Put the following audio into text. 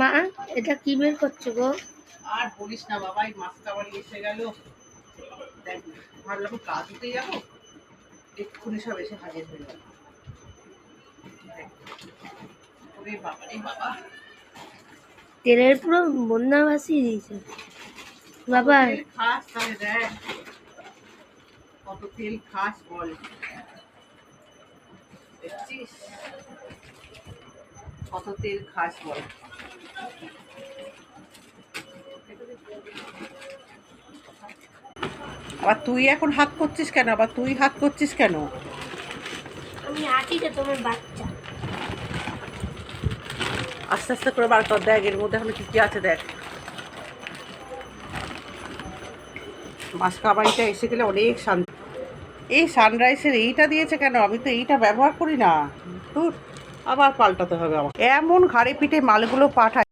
মা, এটা কি বের করছো গো? আর বলিস না বাবা, এই মাছটা বাড়ি এসে গেল। দেখ, ভাবলাম কাজ হতে যাবো, এক্ষুনি সব এসে হাজির হয়ে গেল। ওরে বাবা রে বাবা, তেলের পুরো বন্যা ভাসিয়ে দিয়েছে বাবা। তেল খাস তাহলে দেখ, কত তেল খাস বল। দেখছিস কত তেল খাস বল। আবার তুই এখন হাত করছিস কেন? আমি আছি তো তোমার বাচ্চা। আস্তে আস্তে করে বার কর, দেখ এর মধ্যে এখন কি কি আছে দেখ। মাছ কাবাইটা এসে গেলে অনেক শান্তি। এই সানরাইসের এইটা দিয়েছে কেন? আমি তো এইটা ব্যবহার করি না। তোর আবার পাল্টাতে হবে আমাকে। এমন ঘাড়ে পিঠে মালগুলো পাঠায়।